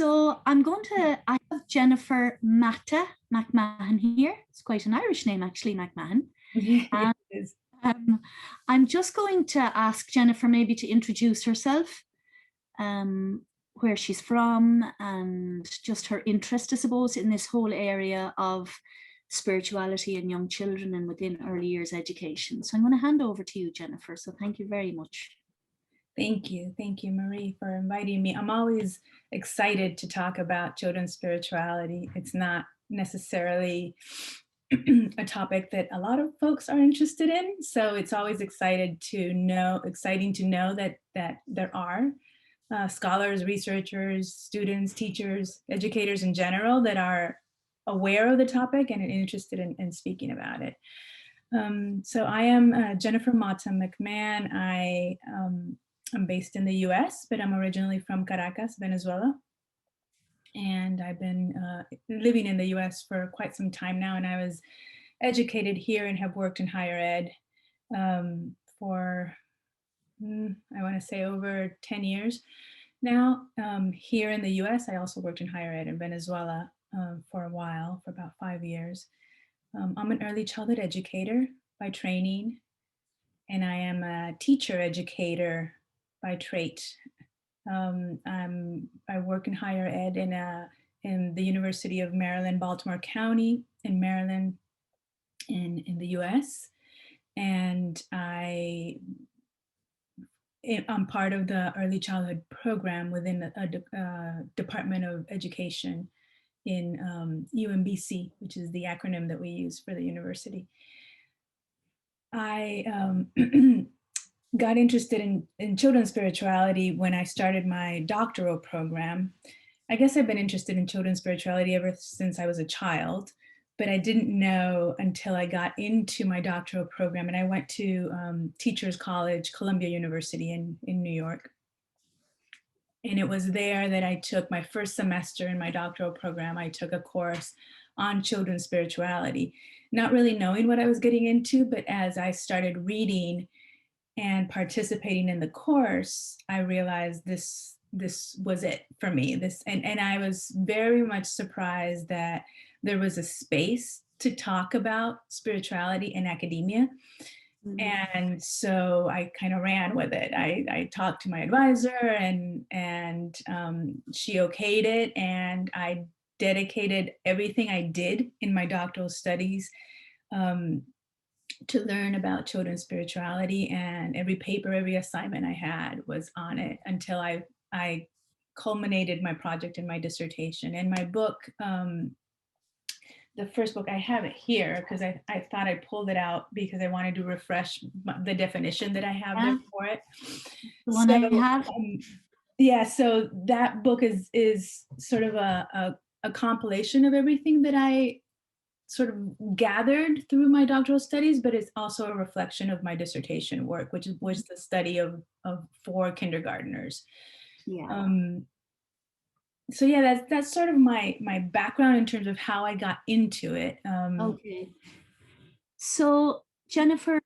So I have Jennifer Mata-McMahon here. It's quite an Irish name, actually, McMahon. Yeah, And it is. I'm just going to ask Jennifer maybe to introduce herself, where she's from, and just her interest, I suppose, in this whole area of spirituality in young children and within early years education. So I'm going to hand over to you, Jennifer. So thank you very much. Thank you. Thank you, Marie, for inviting me. I'm always excited to talk about children's spirituality. It's not necessarily a topic that a lot of folks are interested in. So it's always exciting to know that there are scholars, researchers, students, teachers, educators in general that are aware of the topic and interested in speaking about it. So I am Jennifer Mata-McMahon. I'm based in the US, but I'm originally from Caracas, Venezuela. And I've been living in the US for quite some time now. And I was educated here and have worked in higher ed for, I want to say, over 10 years now. Here in the US, I also worked in higher ed in Venezuela for a while, for about 5 years. I'm an early childhood educator by training, and I am a teacher educator by trait. I work in higher ed in the University of Maryland, Baltimore County in Maryland in the US. And I'm part of the early childhood program within the Department of Education in UMBC, which is the acronym that we use for the university. I got interested in children's spirituality when I started my doctoral program. I guess I've been interested in children's spirituality ever since I was a child, but I didn't know until I got into my doctoral program, and I went to Teachers College, Columbia University in New York. And it was there that I took my first semester in my doctoral program. I took a course on children's spirituality, not really knowing what I was getting into, but as I started reading and participating in the course, I realized this was it for me. And I was very much surprised that there was a space to talk about spirituality in academia. And so I kind of ran with it. I talked to my advisor, and she okayed it, and I dedicated everything I did in my doctoral studies to learn about children's spirituality, and every paper, every assignment I had was on it until I culminated my project in my dissertation. And my book, the first book, I have it here because I thought I pulled it out because I wanted to refresh the definition that I have there for it. The one I have. Yeah, so that book is sort of a compilation of everything that I sort of gathered through my doctoral studies, but it's also a reflection of my dissertation work, which was the study of 4 kindergartners. Yeah. So yeah, that's sort of my background in terms of how I got into it. Okay. So Jennifer,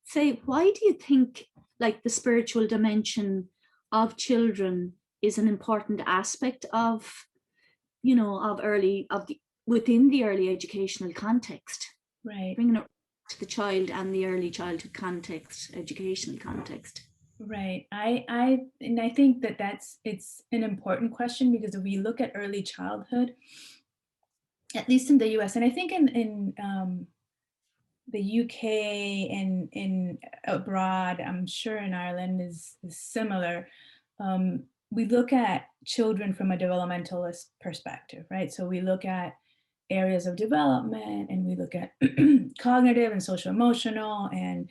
say, why do you think like the spiritual dimension of children is an important aspect of, within the early educational context? Right. Bringing it to the child and the early childhood context, educational context. Right. I think that it's an important question, because if we look at early childhood, at least in the US, and I think in the UK and in abroad, I'm sure in Ireland is similar. We look at children from a developmentalist perspective, right? So we look at areas of development, and we look at cognitive and social emotional and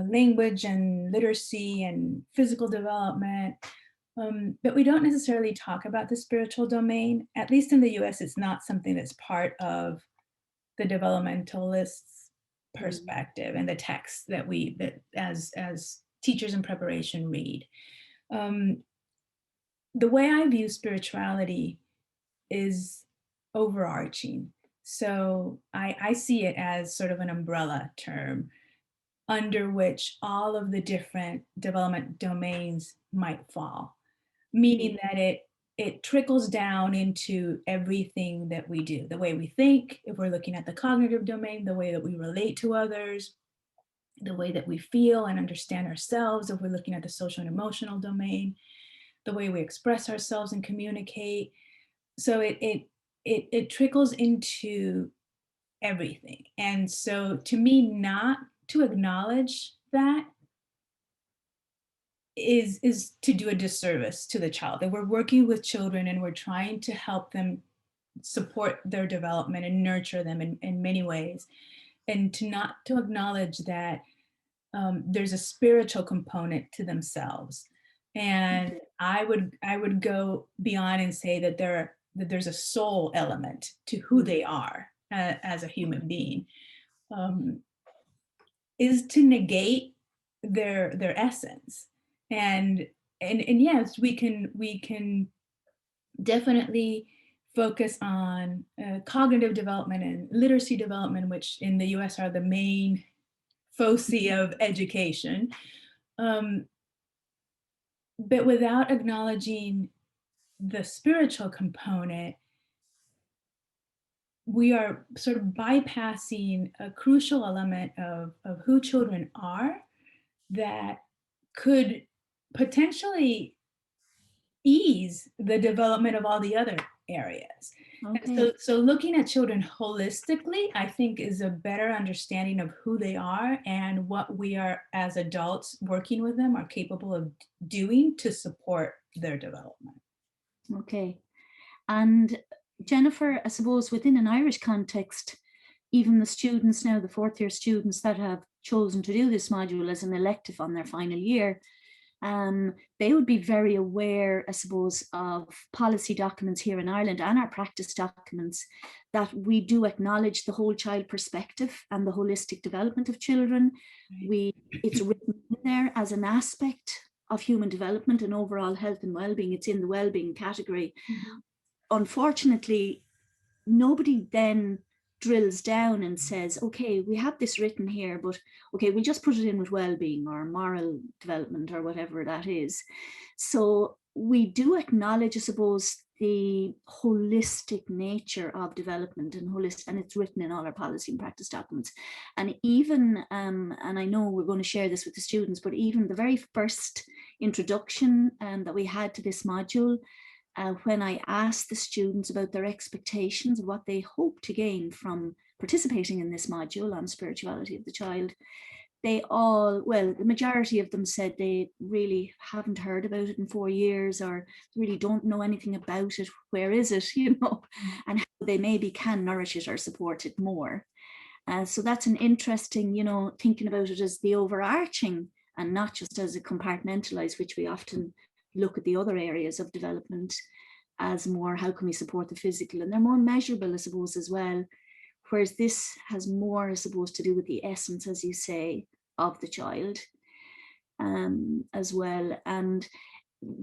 language and literacy and physical development. But we don't necessarily talk about the spiritual domain. At least in the US, it's not something that's part of the developmentalists' perspective and the texts that as teachers in preparation read. The way I view spirituality is overarching. So I see it as sort of an umbrella term under which all of the different development domains might fall, meaning that it trickles down into everything that we do, the way we think, if we're looking at the cognitive domain, the way that we relate to others, the way that we feel and understand ourselves, if we're looking at the social and emotional domain, the way we express ourselves and communicate. So it trickles into everything. And so to me, not to acknowledge that is to do a disservice to the child. That we're working with children and we're trying to help them support their development and nurture them in many ways. And to not to acknowledge that there's a spiritual component to themselves. And I would go beyond and say that there's a soul element to who they are as a human being. Is to negate their essence. And yes, we can definitely focus on cognitive development and literacy development, which in the US are the main foci of education. But without acknowledging the spiritual component, we are sort of bypassing a crucial element of who children are that could potentially ease the development of all the other areas. Okay. So looking at children holistically, I think is a better understanding of who they are and what we are as adults working with them are capable of doing to support their development. Okay. And Jennifer, I suppose within an Irish context, even the students now, the fourth year students that have chosen to do this module as an elective on their final year, they would be very aware, I suppose, of policy documents here in Ireland and our practice documents that we do acknowledge the whole child perspective and the holistic development of children. It's written in there as an aspect of human development and overall health and well-being. It's in the well-being category. Mm-hmm. Unfortunately, nobody then drills down and says, okay, we have this written here, but okay, we'll just put it in with well-being or moral development or whatever that is. So we do acknowledge, I suppose, the holistic nature of development and it's written in all our policy and practice documents. And even, and I know we're going to share this with the students, but even the very first introduction that we had to this module, when I asked the students about their expectations of what they hope to gain from participating in this module on spirituality of the child, they all, well, the majority of them said they really haven't heard about it in 4 years or really don't know anything about it. Where is it, and how they maybe can nourish it or support it more. So that's an interesting, thinking about it as the overarching and not just as a compartmentalized, which we often look at the other areas of development as more, how can we support the physical? And they're more measurable, I suppose, as well. Whereas this has more, I suppose, to do with the essence, as you say, of the child as well. And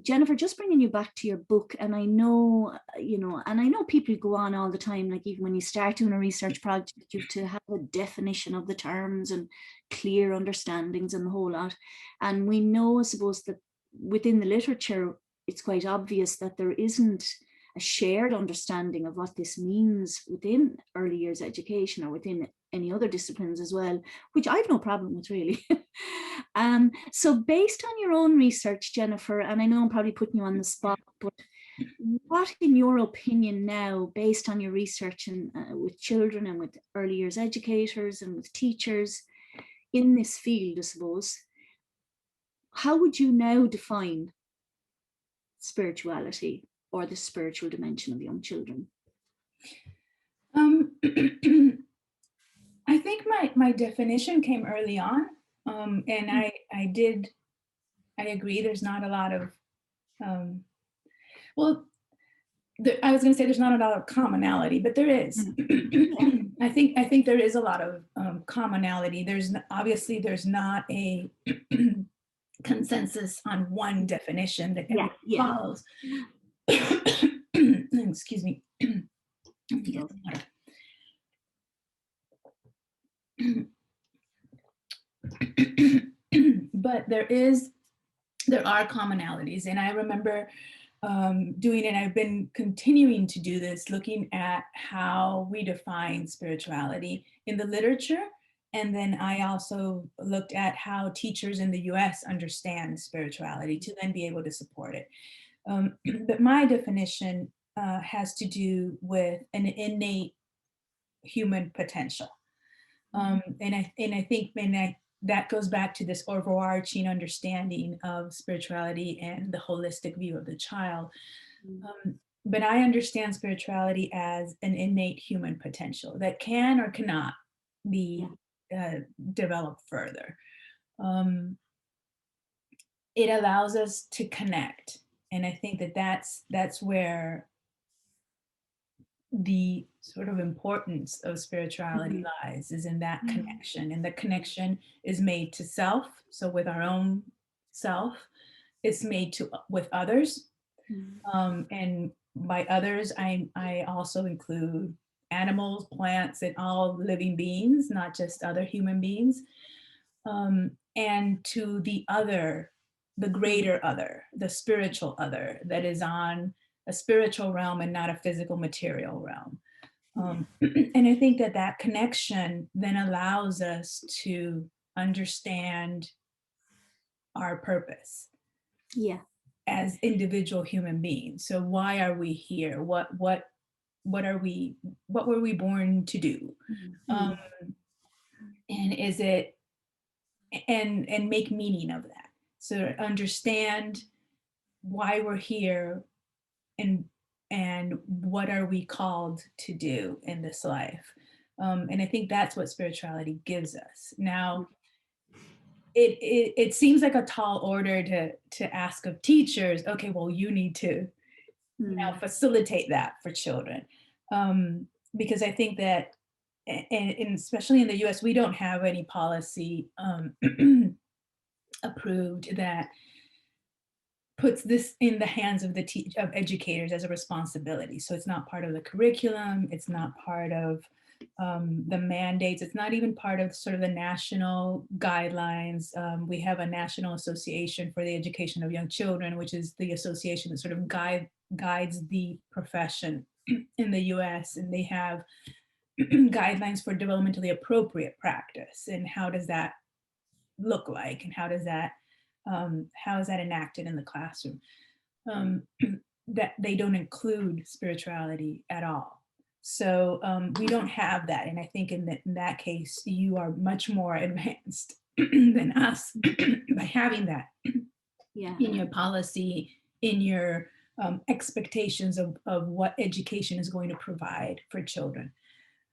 Jennifer, just bringing you back to your book, and I know, and I know people go on all the time, like even when you start doing a research project, you have to have a definition of the terms and clear understandings and the whole lot. And we know, I suppose, that within the literature, it's quite obvious that there isn't a shared understanding of what this means within early years education or within any other disciplines as well, which I've no problem with, really. So based on your own research, Jennifer, and I know I'm probably putting you on the spot, but what, in your opinion now, based on your research and with children and with early years educators and with teachers in this field, I suppose, how would you now define spirituality or the spiritual dimension of young children? I think my definition came early on, and I agree. There's not a lot of I was going to say there's not a lot of commonality, but there is. I think there is a lot of commonality. There's not a consensus on one definition that everyone follows. Excuse me. But there are commonalities, and I remember doing it. I've been continuing to do this, looking at how we define spirituality in the literature. And then I also looked at how teachers in the US understand spirituality to then be able to support it. But my definition has to do with an innate human potential. And I think that goes back to this overarching understanding of spirituality and the holistic view of the child. Mm. But I understand spirituality as an innate human potential that can or cannot Yeah. be developed further. Um, it allows us to connect, and I think that that's where the sort of importance of spirituality Mhm. lies, is in that Mm. connection, and the connection is made to self, so with our own self. It's made to with others, Mm. and by others I also include animals, plants, and all living beings, not just other human beings. And to the other, the Mm. greater other, the spiritual other that is on a spiritual realm and not a physical material realm. Yeah. And I think that that connection then allows us to understand our purpose Yeah. as individual human beings. So why are we here? What are we? What were we born to do? Mm. Um, Mm. and is it and make meaning of that. So understand why we're here, and what are we called to do in this life. And I think that's what spirituality gives us. Now, it seems like a tall order to ask of teachers, okay, well, you need to now Mm. facilitate that for children. Um, because I think that, and especially in the US, we don't have any policy approved that puts this in the hands of of educators as a responsibility. So it's not part of the curriculum. It's not part of the mandates. It's not even part of sort of the national guidelines. We have a National Association for the Education of Young Children, which is the association that sort of guides the profession in the US. And they have guidelines for developmentally appropriate practice. And how does that look like? And how is that enacted in the classroom? um, that they don't include spirituality at all. So we don't have that. And I think in that case, you are much more advanced than us by having that Yeah. in your policy, in your expectations of what education is going to provide for children.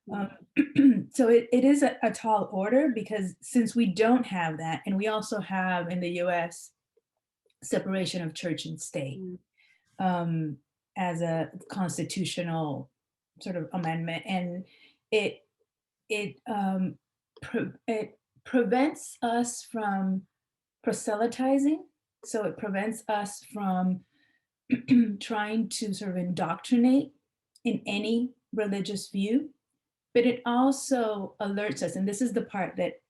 Yeah. Um, so it is a tall order, because since we don't have that, and we also have in the US separation of church and state, Mm. um, as a constitutional sort of amendment, and it it prevents us from proselytizing. So it prevents us from trying to sort of indoctrinate in any religious view, but it also alerts us, and this is the part that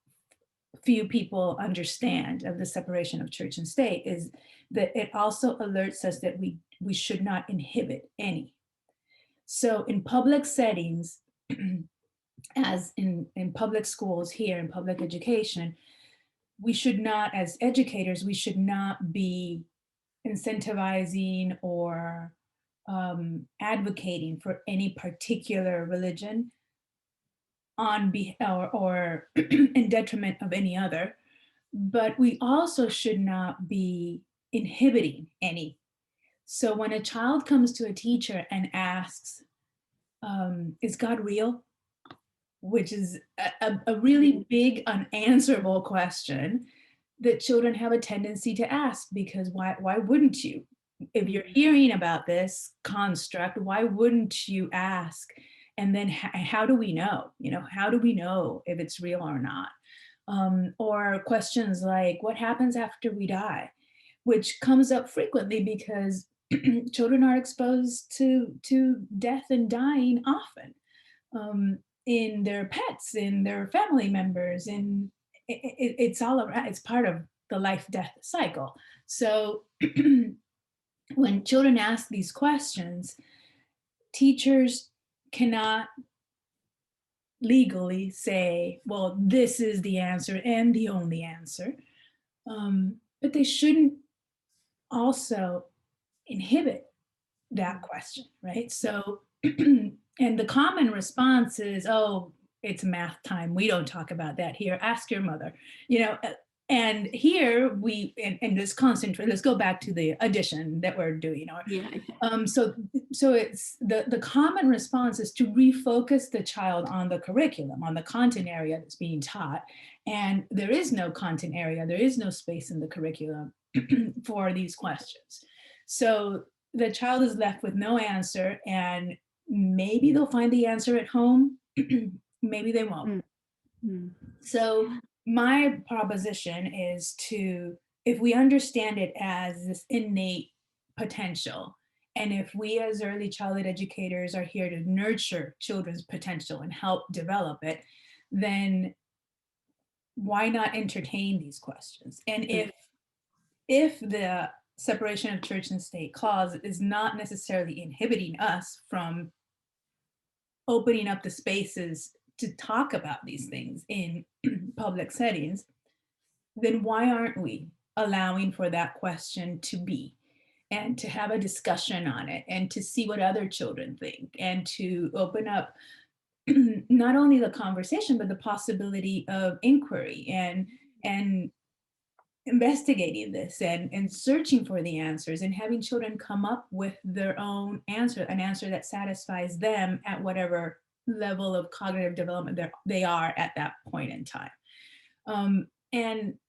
few people understand of the separation of church and state, is that it also alerts us that we should not inhibit any. So in public settings, as in public schools here, in public education, we should not, as educators, we should not be incentivizing or advocating for any particular religion or in detriment of any other. But we also should not be inhibiting any. So when a child comes to a teacher and asks, is God real? Which is a Yeah. really big unanswerable question that children have a tendency to ask, because why wouldn't you? If you're Mm. hearing about this construct, why wouldn't you ask? And then how do we know? How do we know if it's real or not? Or questions like, what happens after we die? Which comes up frequently because children are exposed to death and dying often, in their pets, in their family members, and it's all around. It's part of the life death cycle. So when children ask these questions, teachers cannot legally say, well, this is the answer and the only answer. But they shouldn't also inhibit that question, right? So, and the common response is, oh, it's math time. We don't talk about that here. Ask your mother, you know. And here and this concentrate, let's go back to the addition that we're doing. Or, Yeah. so it's the common response is to refocus the child on the curriculum, on the content area that's being taught. And there is no content area, there is no space in the curriculum for these questions. So the child is left with no answer, and maybe they'll find the answer at home, maybe they won't. So my proposition is to, if we understand it as this innate potential, and if we as early childhood educators are here to nurture children's potential and help develop it, then why not entertain these questions? And if the separation of church and state clause is not necessarily inhibiting us from opening up the spaces to talk about these things in public settings, then why aren't we allowing for that question to be, and to have a discussion on it, and to see what other children think, and to open up not only the conversation but the possibility of inquiry and investigating this and searching for the answers, and having children come up with their own answer, an answer that satisfies them at whatever level of cognitive development they are at that point in time.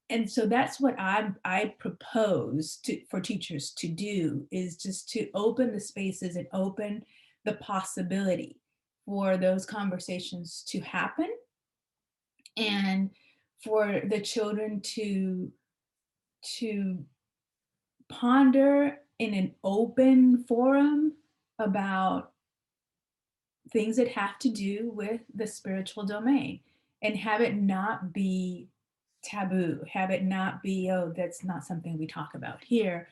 And so that's what I propose for teachers to do, is just to open the spaces and open the possibility for those conversations to happen, and for the children to ponder in an open forum about things that have to do with the spiritual domain, and have it not be taboo, have it not be, oh, that's not something we talk about here.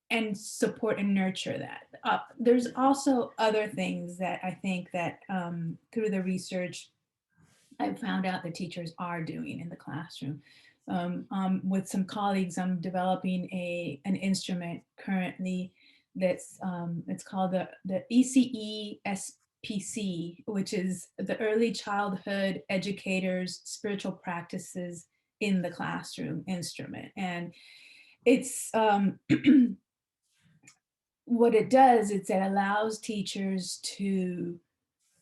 And support and nurture that. There's also other things that I think that through the research I've found out that teachers are doing in the classroom. With some colleagues, I'm developing an instrument currently that's it's called the ECE SPC, which is the Early Childhood Educators Spiritual Practices in the Classroom instrument. And it's what it does is it allows teachers to,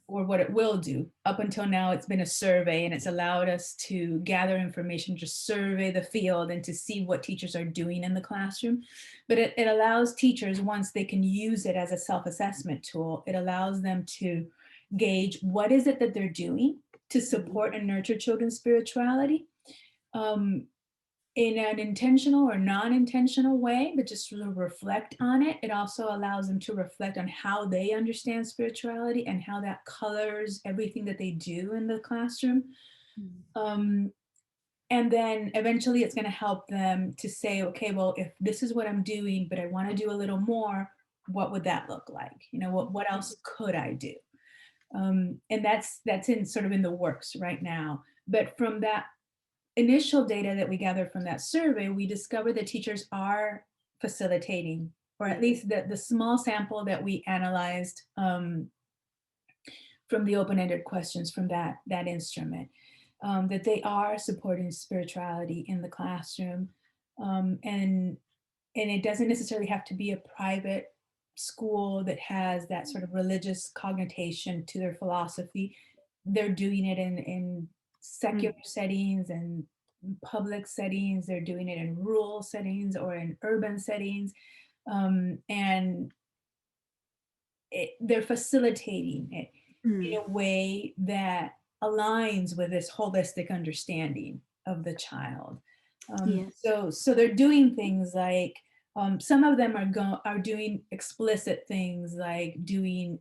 or what it will do, up until now it's been a survey, and it's allowed us to gather information, just survey the field and to see what teachers are doing in the classroom. But it allows teachers, once they can use it as a self-assessment tool, it allows them to gauge what is it that they're doing to support and nurture children's spirituality, in an intentional or non-intentional way, but just sort of reflect on it. It also allows them to reflect on how they understand spirituality and how that colors everything that they do in the classroom. And then eventually it's going to help them to say, okay, well, if this is what I'm doing, but I want to do a little more, what would that look like? You know, what else could I do? And that's in sort of in the works right now. But from that initial data that we gathered from that survey, we discovered that teachers are facilitating, or at least the small sample that we analyzed from the open-ended questions from that instrument, that they are supporting spirituality in the classroom. And it doesn't necessarily have to be a private school that has that sort of religious connotation to their philosophy. They're doing it in secular settings and public settings. They're doing it in rural settings or in urban settings. And they're facilitating it in a way that aligns with this holistic understanding of the child. So they're doing things like, some of them are doing explicit things like doing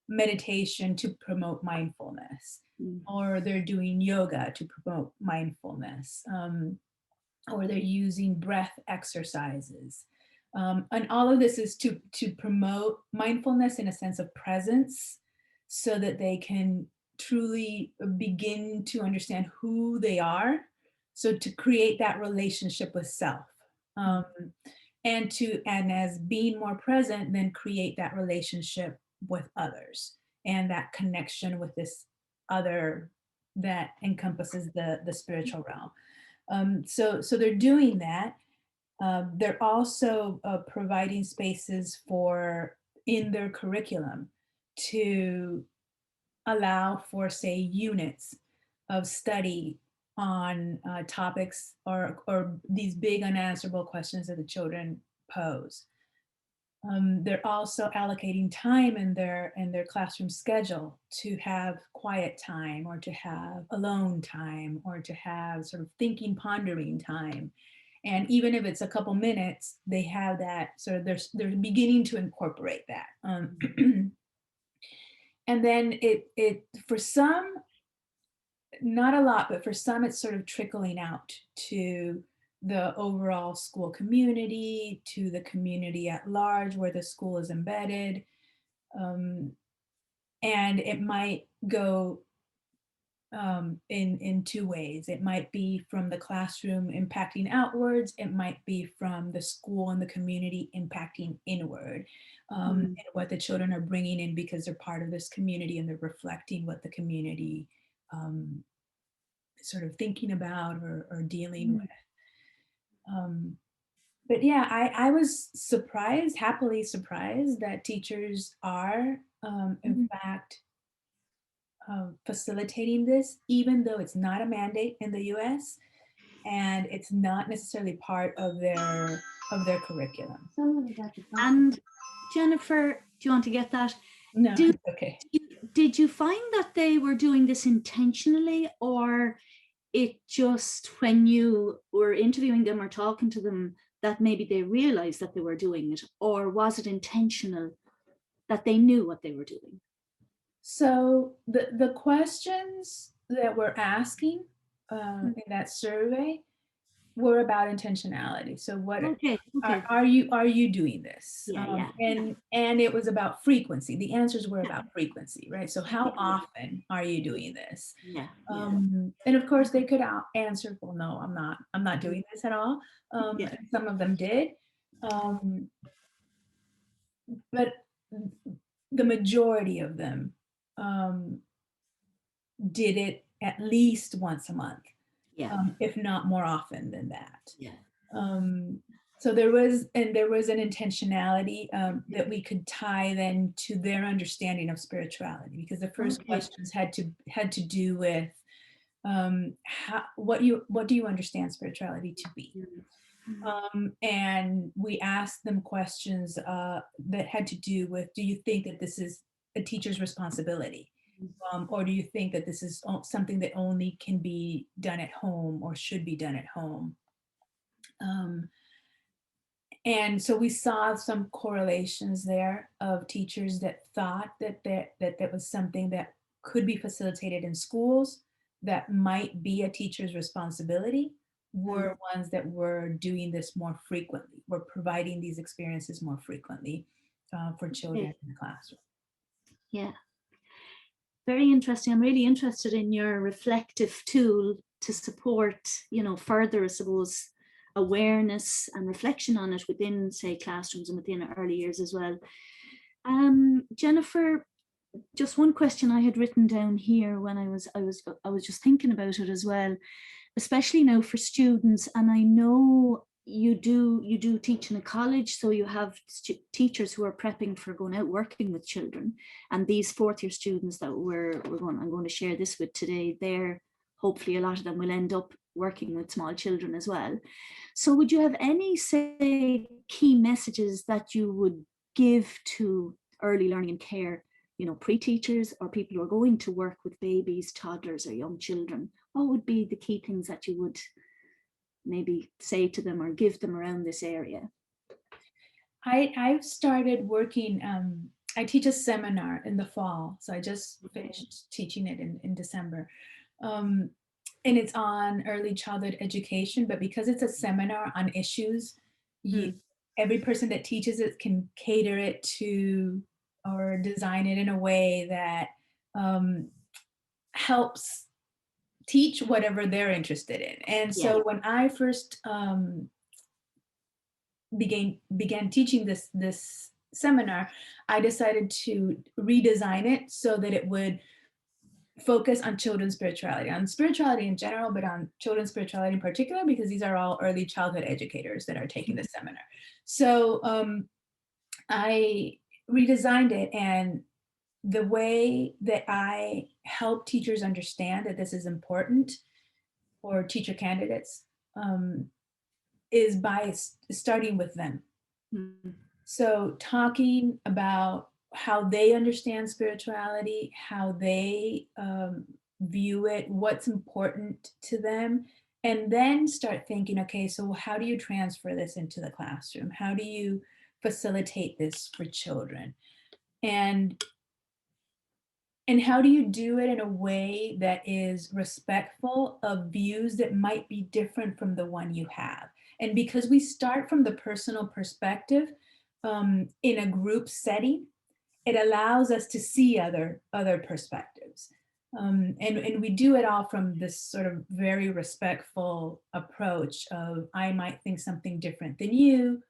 meditation to promote mindfulness, or they're doing yoga to promote mindfulness. or they're using breath exercises. And all of this is to promote mindfulness in a sense of presence so that they can truly begin to understand who they are. So to create that relationship with self. Um, and as being more present, then create that relationship with others and that connection with this other that encompasses the spiritual realm. So they're doing that. They're also providing spaces for in their curriculum to allow for, say, units of study on topics or these big unanswerable questions that the children pose. They're also allocating time in their classroom schedule to have quiet time or to have alone time or to have sort of thinking, pondering time. And even if it's a couple minutes, they have that sort of they're beginning to incorporate that. And then it for some, not a lot, but for some it's sort of trickling out to the overall school community, to the community at large where the school is embedded. Um, and it might go in two ways. It might be from the classroom impacting outwards. It might be from the school and the community impacting inward, and what the children are bringing in because they're part of this community and they're reflecting what the community sort of thinking about or dealing with. But yeah, I was surprised, happily surprised that teachers are in fact facilitating this, even though it's not a mandate in the US and it's not necessarily part of their curriculum. And Jennifer, do you want to get that? No, Do, it's okay. did you find that they were doing this intentionally, or it just when you were interviewing them or talking to them that maybe they realized that they were doing it, or was it intentional that they knew what they were doing? So the questions that we're asking in that survey were about intentionality. So what Okay. are you doing this? Yeah. And it was about frequency. The answers were about frequency, right? So how often are you doing this? Yeah. And of course they could answer, well, no, I'm not doing this at all. Yeah. Some of them did. But the majority of them did it at least once a month, Yeah. if not more often than that. Yeah. So there was an intentionality that we could tie then to their understanding of spirituality, because the first questions had to do with what do you understand spirituality to be? And we asked them questions that had to do with, do you think that this is a teacher's responsibility? Or do you think that this is something that only can be done at home or should be done at home? And so we saw some correlations there of teachers that thought that was something that could be facilitated in schools, that might be a teacher's responsibility, were ones that were doing this more frequently, were providing these experiences more frequently for children in the classroom. Yeah. Very interesting. I'm really interested in your reflective tool to support, further, I suppose, awareness and reflection on it within, say, classrooms and within early years as well. Jennifer, just one question I had written down here when I was just thinking about it as well, especially now for students, and I know you do teach in a college, so you have teachers who are prepping for going out working with children, and these fourth year students that I'm going to share this with today, they're hopefully a lot of them will end up working with small children as well. So would you have any, say, key messages that you would give to early learning and care, pre-teachers or people who are going to work with babies, toddlers or young children? What would be the key things that you would maybe say to them or give them around this area? I've started working, I teach a seminar in the fall, so I just finished teaching it in December. and it's on early childhood education, but because it's a seminar on issues, you, Mm. every person that teaches it can cater it to or design it in a way that um, helps teach whatever they're interested in. And Yeah. so when I first began teaching this seminar, I decided to redesign it so that it would focus on children's spirituality, on spirituality in general, but on children's spirituality in particular, because these are all early childhood educators that are taking the seminar. So I redesigned it, and the way that I help teachers understand that this is important, or teacher candidates, um, is by starting with them. Mm. So talking about how they understand spirituality, how they view it, what's important to them, and then start thinking, okay, so how do you transfer this into the classroom? How do you facilitate this for children? And and how do you do it in a way that is respectful of views that might be different from the one you have? And because we start from the personal perspective in a group setting, it allows us to see other perspectives. And we do it all from this sort of very respectful approach of, I might think something different than you,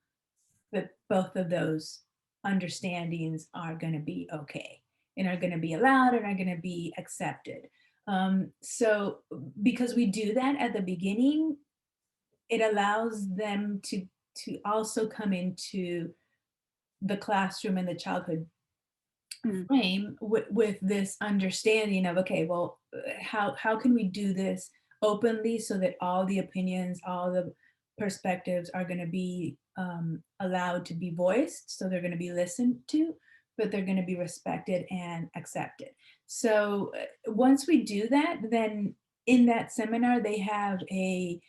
but both of those understandings are going to be okay and are going to be allowed and are going to be accepted. So because we do that at the beginning, it allows them to also come into the classroom and the childhood Mm. frame with this understanding of, okay, well, how can we do this openly so that all the opinions, all the perspectives are going to be allowed to be voiced, so they're going to be listened to, but they're going to be respected and accepted. So once we do that, then in that seminar they have a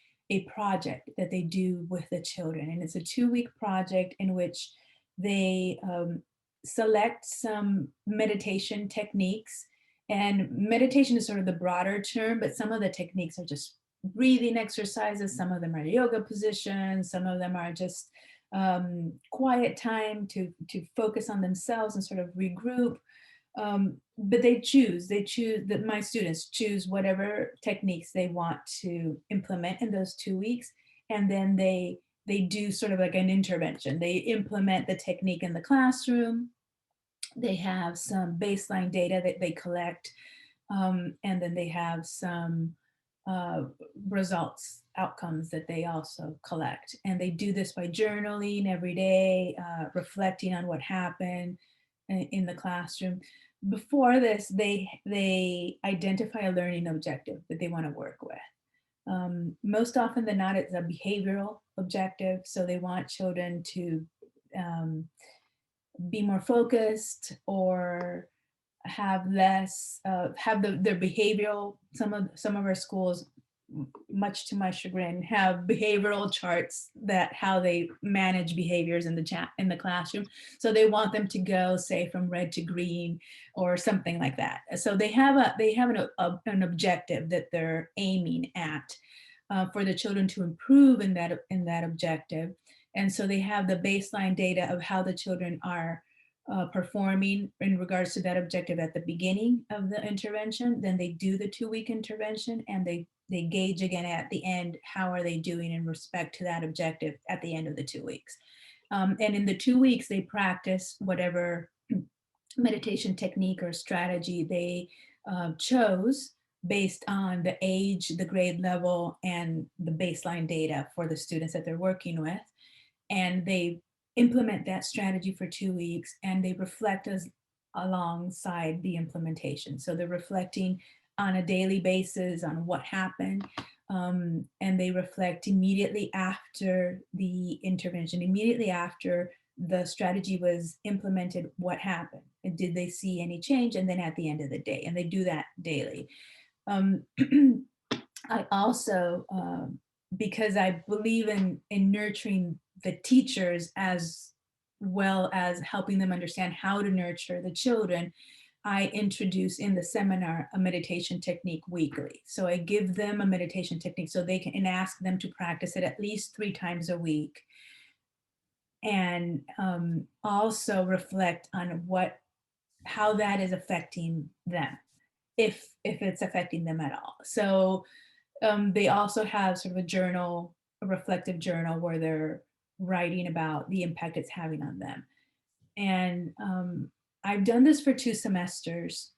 project that they do with the children, and it's a 2-week project in which they select some meditation techniques. And meditation is sort of the broader term, but some of the techniques are just breathing exercises. Some of them are yoga positions. Some of them are just quiet time to focus on themselves and sort of regroup. But they choose that my students choose whatever techniques they want to implement in those 2 weeks. And then they do sort of like an intervention. They implement the technique in the classroom. They have some baseline data that they collect, and then they have some uh, results, outcomes that they also collect. And they do this by journaling every day, reflecting on what happened in the classroom. Before this, they identify a learning objective that they want to work with. Most often than not, it's a behavioral objective. So they want children to um, be more focused, or have less have their behavioral, some of our schools, much to my chagrin, have behavioral charts that how they manage behaviors in the chat in the classroom. So they want them to go, say, from red to green or something like that. So they have an objective that they're aiming at, for the children to improve in that objective. And so they have the baseline data of how the children are performing in regards to that objective at the beginning of the intervention. Then they do the 2-week intervention, and they gauge again at the end, how are they doing in respect to that objective at the end of the 2 weeks. And in the 2 weeks, they practice whatever meditation technique or strategy they chose, based on the age, the grade level, and the baseline data for the students that they're working with. And they implement that strategy for 2 weeks, and they reflect as alongside the implementation. So they're reflecting on a daily basis on what happened, and they reflect immediately after the intervention, immediately after the strategy was implemented, what happened, and did they see any change, and then at the end of the day, and they do that daily. um, I also, because I believe in nurturing the teachers as well as helping them understand how to nurture the children, I introduce in the seminar a meditation technique weekly. So I give them a meditation technique so they can, and ask them to practice it at least 3 times a week. And also reflect on how that is affecting them, if it's affecting them at all. So they also have sort of a journal, a reflective journal where they're writing about the impact it's having on them. And I've done this for 2 semesters.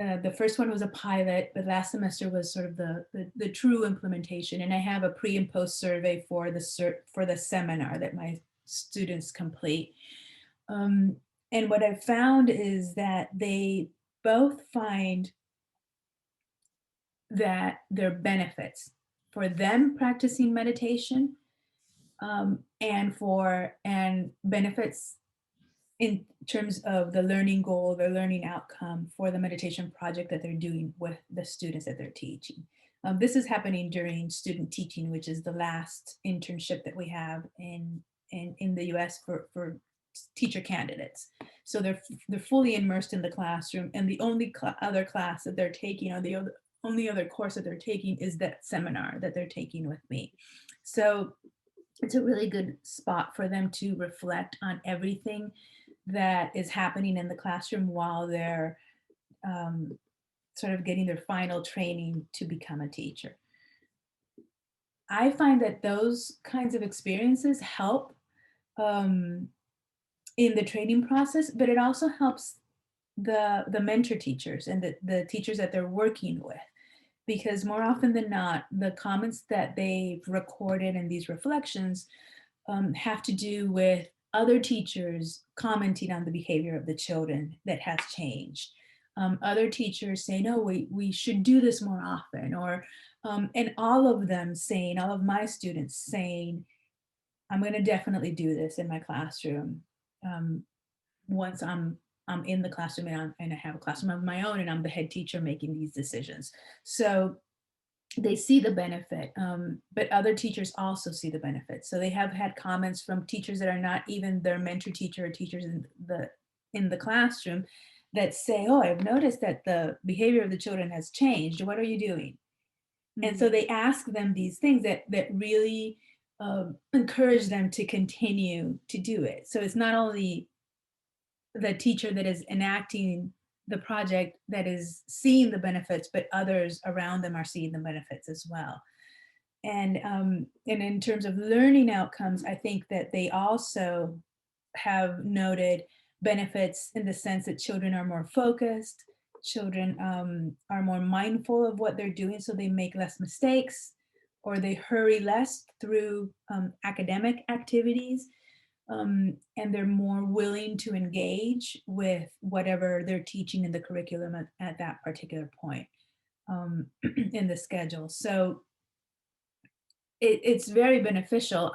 The first one was a pilot, but last semester was sort of the true implementation. And I have a pre and post survey for the seminar that my students complete. And what I've found is that they both find that there are benefits for them practicing meditation, and benefits in terms of the learning goal, the learning outcome for the meditation project that they're doing with the students that they're teaching. This is happening during student teaching, which is the last internship that we have in the US for teacher candidates. So they're fully immersed in the classroom, and the only other class that they're taking, or the only other course that they're taking, is that seminar that they're taking with me. So it's a really good spot for them to reflect on everything that is happening in the classroom while they're sort of getting their final training to become a teacher. I find that those kinds of experiences help in the training process, but it also helps the mentor teachers and the teachers that they're working with, because more often than not, the comments that they've recorded in these reflections have to do with other teachers commenting on the behavior of the children that has changed. Other teachers say, no, we should do this more often, or and all of them saying, all of my students saying, I'm going to definitely do this in my classroom once I'm in the classroom, and I have a classroom of my own, and I'm the head teacher making these decisions. So they see the benefit, but other teachers also see the benefit. So they have had comments from teachers that are not even their mentor teacher or teachers in the classroom that say, oh, I've noticed that the behavior of the children has changed. What are you doing? And so they ask them these things that really encourage them to continue to do it. So it's not only the teacher that is enacting the project that is seeing the benefits, but others around them are seeing the benefits as well. And in terms of learning outcomes, I think that they also have noted benefits in the sense that children are more focused, children are more mindful of what they're doing, so they make less mistakes, or they hurry less through academic activities. And they're more willing to engage with whatever they're teaching in the curriculum at that particular point in the schedule. So it's very beneficial.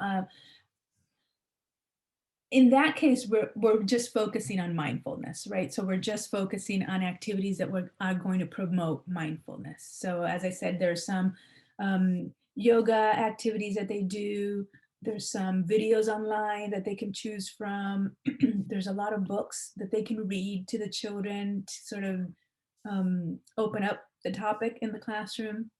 In that case, we're just focusing on mindfulness, right? So we're just focusing on activities that are going to promote mindfulness. So as I said, there's some yoga activities that they do. There's some videos online that they can choose from. There's a lot of books that they can read to the children to sort of open up the topic in the classroom.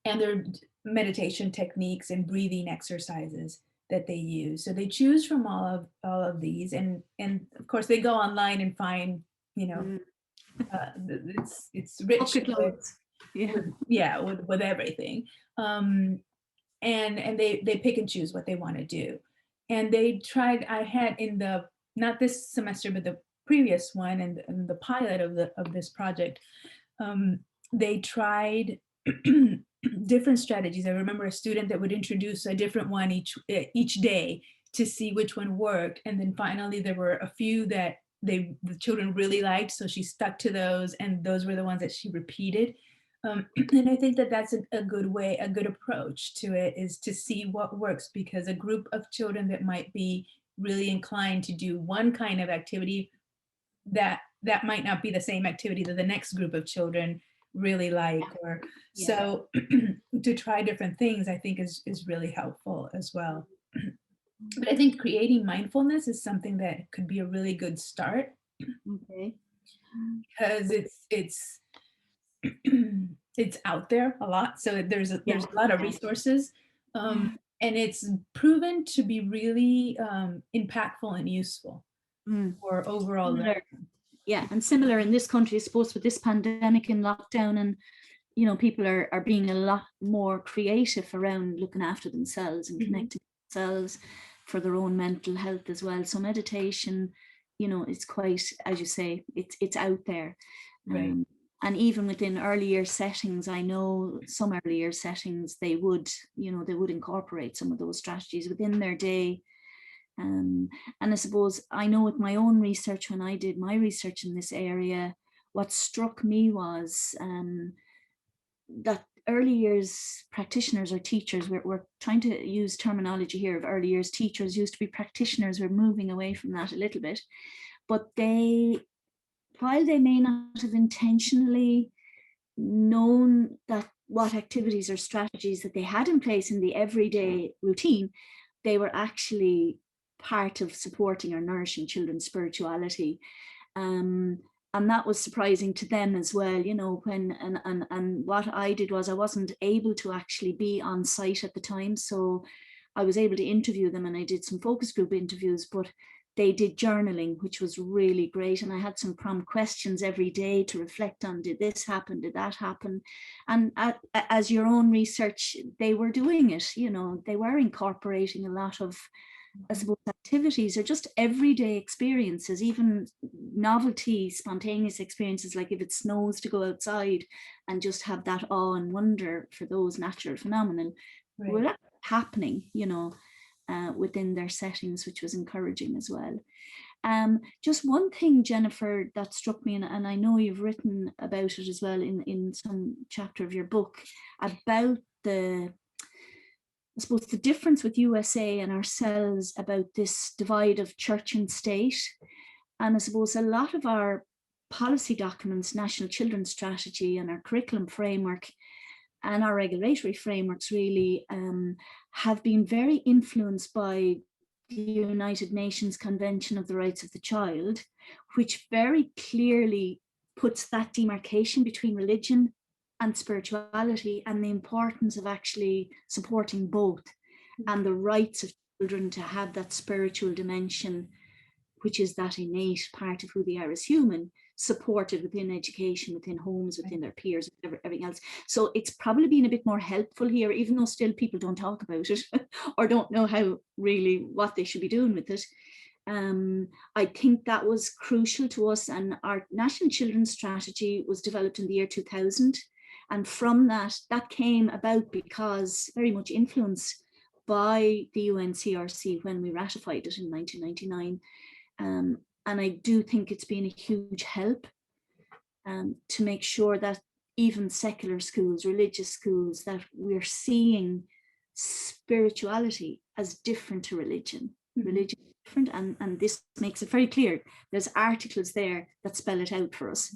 And there are meditation techniques and breathing exercises that they use. So they choose from all of these, and of course they go online and find, you know, it's rich Bucket loads. with everything. And they pick and choose what they want to do. And they tried, I had in the, not this semester, but the previous one, and the pilot of this project, they tried different strategies. I remember a student that would introduce a different one each day to see which one worked. And then finally there were a few that the children really liked, so she stuck to those, and those were the ones that she repeated. And I think that that's a good way, a good approach to it, is to see what works, because a group of children that might be really inclined to do one kind of activity, that might not be the same activity that the next group of children really like, or so to try different things, I think is really helpful as well. But I think creating mindfulness is something that could be a really good start. Okay. because it's it's out there a lot. So Yeah, there's a lot of yeah, resources, yeah. and it's proven to be really impactful and useful Mm. for overall Similar, learning. yeah, and similar in this country, I suppose, with this pandemic and lockdown, and people are being a lot more creative around looking after themselves and Mhm. connecting themselves for their own mental health as well. So meditation, it's quite, as you say, it's out there. Right. Um, and even within earlier settings, I know some earlier settings, they would incorporate some of those strategies within their day. And I suppose I know with my own research, when I did my research in this area, what struck me was that early years practitioners or teachers, we're trying to use terminology here of early years teachers, used to be practitioners. We're moving away from that a little bit, but while they may not have intentionally known that what activities or strategies that they had in place in the everyday routine, they were actually part of supporting or nourishing children's spirituality. Um, and that was surprising to them as well, when and what I did was I wasn't able to actually be on site at the time. So I was able to interview them, and I did some focus group interviews, but they did journaling, which was really great. And I had some prompt questions every day to reflect on, did this happen? Did that happen? And as your own research, they were doing it, they were incorporating a lot of, I suppose, activities or just everyday experiences, even novelty, spontaneous experiences, like if it snows, to go outside and just have that awe and wonder for those natural phenomena Right. were happening, within their settings, which was encouraging as well. Just one thing, Jennifer, that struck me, and I know you've written about it as well in some chapter of your book, about I suppose the difference with USA and ourselves about this divide of church and state. And I suppose a lot of our policy documents, National Children's Strategy and our curriculum framework and our regulatory frameworks really have been very influenced by the United Nations Convention of the Rights of the Child, which very clearly puts that demarcation between religion and spirituality and the importance of actually supporting both and the rights of children to have that spiritual dimension, which is that innate part of who they are as human, supported within education, within homes, within their peers, everything else. So it's probably been a bit more helpful here, even though still people don't talk about it or don't know how really what they should be doing with it. I think that was crucial to us, and our National Children's Strategy was developed in the year 2000. And from that came about because very much influenced by the UNCRC when we ratified it in 1999. And I do think it's been a huge help to make sure that even secular schools, religious schools, that we're seeing spirituality as different to religion. Mm-hmm. Religion is different, and this makes it very clear. There's articles there that spell it out for us.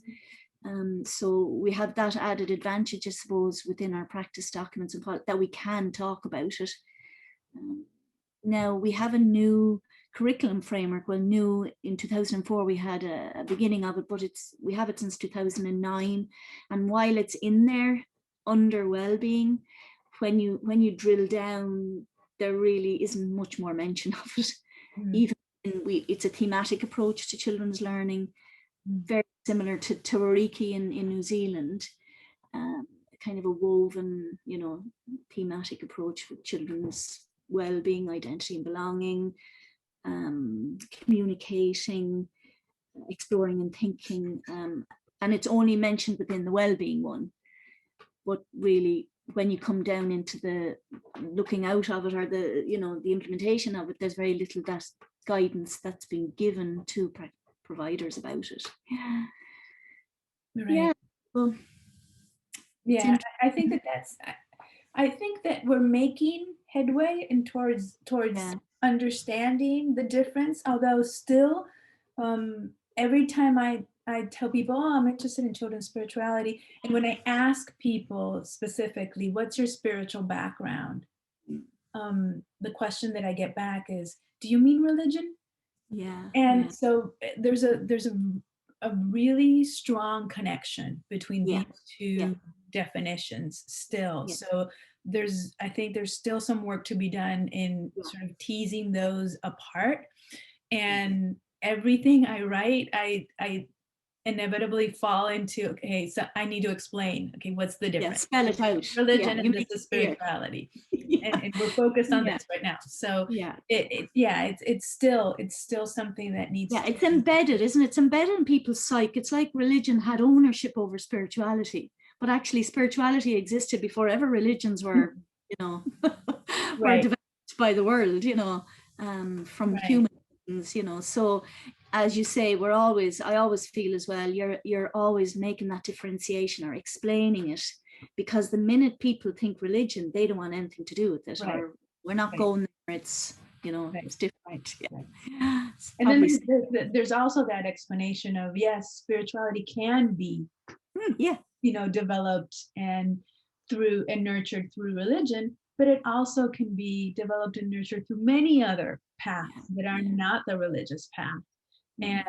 So we have that added advantage, I suppose, within our practice documents and that we can talk about it. Now we have a new curriculum framework. Well, new in 2004 we had a beginning of it, but we have it since 2009. And while it's in there under well-being, when you drill down, there really isn't much more mention of it. Even it's a thematic approach to children's learning, very similar to Tawariki in New Zealand. Kind of a woven, thematic approach with children's well-being, identity and belonging, communicating, exploring and thinking. And it's only mentioned within the well-being one. But really, when you come down into the looking out of it or the implementation of it, there's very little that guidance that's been given to providers about it. Yeah. Right. Yeah. Well, yeah, I think I think that we're making headway and towards understanding the difference, although still every time I tell people, oh, I'm interested in children's spirituality, and when I ask people specifically, what's your spiritual background? The question that I get back is, do you mean religion? Yeah. And so there's a a really strong connection between Yeah. these two definitions still. Yeah. So I think there's still some work to be done in Yeah. sort of teasing those apart. And everything I write, I inevitably fall into, okay, so I need to explain, okay, what's the Yeah. difference? Spell This it is out. Yeah. religion You and this make it is clear. spirituality. Yeah. And we're focused on Yeah. this right now. So Yeah. it's still something that needs Yeah, to it's be. embedded, isn't it? It's embedded in people's psyche. It's like religion had ownership over spirituality, but actually spirituality existed before ever religions were, you know, were Right, developed by the world, from right, humans, So as you say, I always feel as well, you're always making that differentiation or explaining it, because the minute people think religion, they don't want anything to do with it, right, or we're not right, going there. It's, right, it's different. right. Yeah. It's And then probably there's also that explanation of, yes, spirituality can be, yeah. developed and nurtured through religion, but it also can be developed and nurtured through many other Yeah, paths that are yeah, not the religious path. yeah,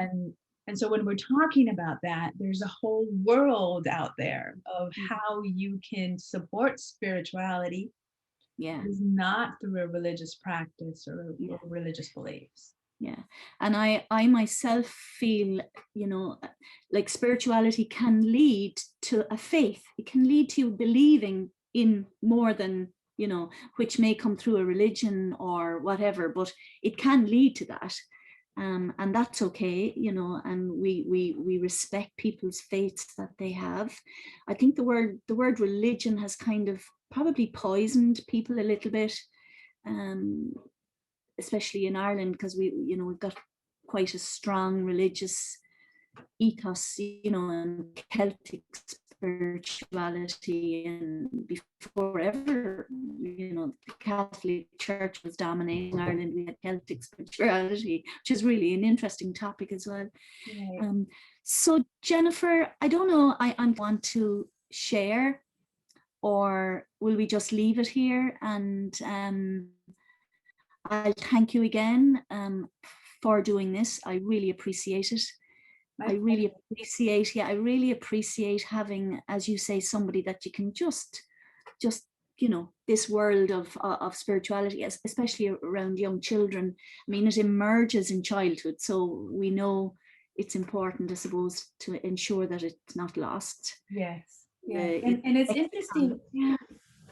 And so when we're talking about that, there's a whole world out there of how you can support spirituality yeah, that is not through a religious practice or yeah, religious beliefs. yeah. And I myself feel, like spirituality can lead to a faith. It can lead to believing in more than, which may come through a religion or whatever, but it can lead to that. And that's okay, and we respect people's faiths that they have. I think the word religion has kind of probably poisoned people a little bit, um, especially in Ireland, because we've got quite a strong religious ethos, and Celtic spirituality, and before ever, the Catholic Church was dominating Ireland, we had Celtic spirituality, which is really an interesting topic as well. Right. So Jennifer, I don't know, I want to share, or will we just leave it here? And I'll thank you again for doing this. I really appreciate it. I really appreciate having, as you say, somebody that you can just this world of spirituality, especially around young children. I mean, it emerges in childhood, so we know it's important, I suppose, to ensure that it's not lost. Yes. Yeah. It's And it's interesting.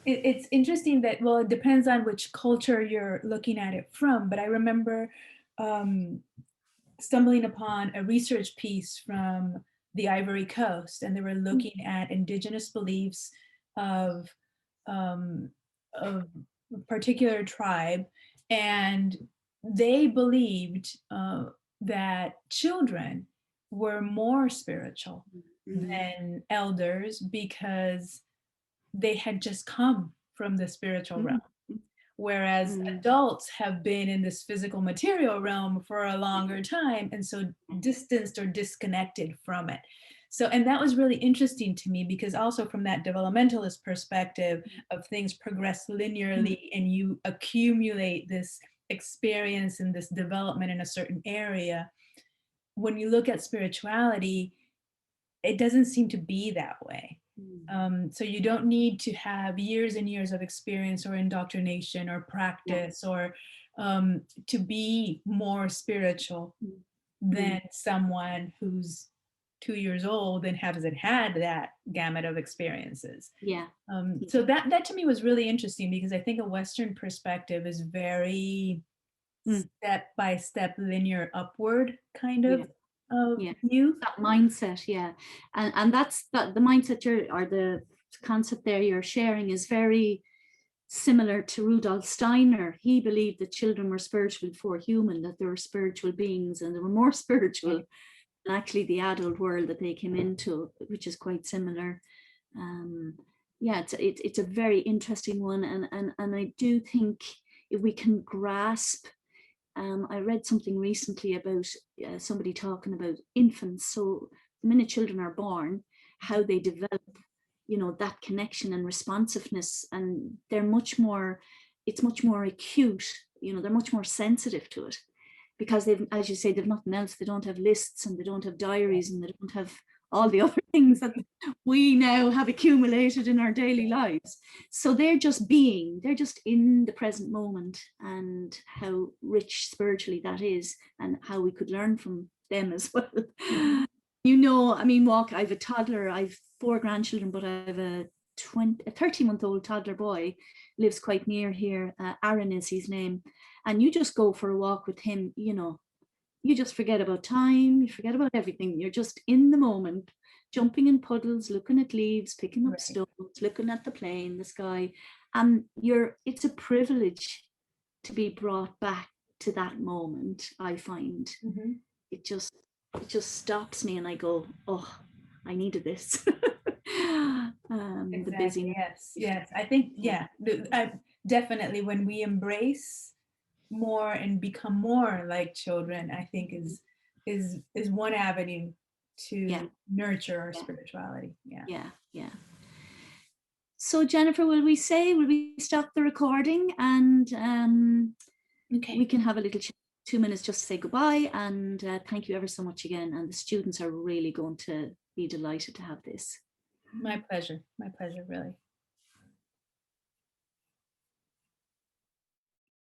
It's interesting that, well, it depends on which culture you're looking at it from. But I remember stumbling upon a research piece from the Ivory Coast, and they were looking at indigenous beliefs of of a particular tribe, and they believed that children were more spiritual than elders because they had just come from the spiritual realm, whereas adults have been in this physical material realm for a longer time, and so distanced or disconnected from it. So, and that was really interesting to me, because also from that developmentalist perspective of things progress linearly and you accumulate this experience and this development in a certain area, when you look at spirituality, it doesn't seem to be that way. So you don't need to have years and years of experience or indoctrination or practice or to be more spiritual than someone who's 2 years old and hasn't had that gamut of experiences. Yeah. So that to me was really interesting, because I think a Western perspective is very step by step, linear upward kind of view. That mindset, and that's that the mindset the concept there you're sharing is very similar to Rudolf Steiner. He believed that children were spiritual before human, that they were spiritual beings, and they were more spiritual than actually the adult world that they came into, which is quite similar. It's a very interesting one, and I do think if we can grasp. I read something recently about somebody talking about infants. So the minute children are born, how they develop, that connection and responsiveness, and it's much more acute. They're much more sensitive to it. because they've, as you say, they've nothing else. They don't have lists, and they don't have diaries, and they don't have all the other things that we now have accumulated in our daily lives. So they're just being, they're just in the present moment, and how rich spiritually that is, and how we could learn from them as well. You know, I mean, I have a toddler, I've 4 grandchildren, but I have a 30-month-old toddler boy, lives quite near here. Aaron is his name. And you just go for a walk with him, you know, you just forget about time, you forget about everything. You're just in the moment, jumping in puddles, looking at leaves, picking up stones, looking at the plane, the sky. And it's a privilege to be brought back to that moment, I find. It just stops me, and I go, oh, I needed this. Exactly. The busyness. Yes. I think, definitely when we embrace more and become more like children, I think is one avenue to nurture our spirituality. Yeah. So Jennifer, will we stop the recording, and okay, we can have a little 2 minutes just to say goodbye, and thank you ever so much again. And the students are really going to be delighted to have this. My pleasure, really.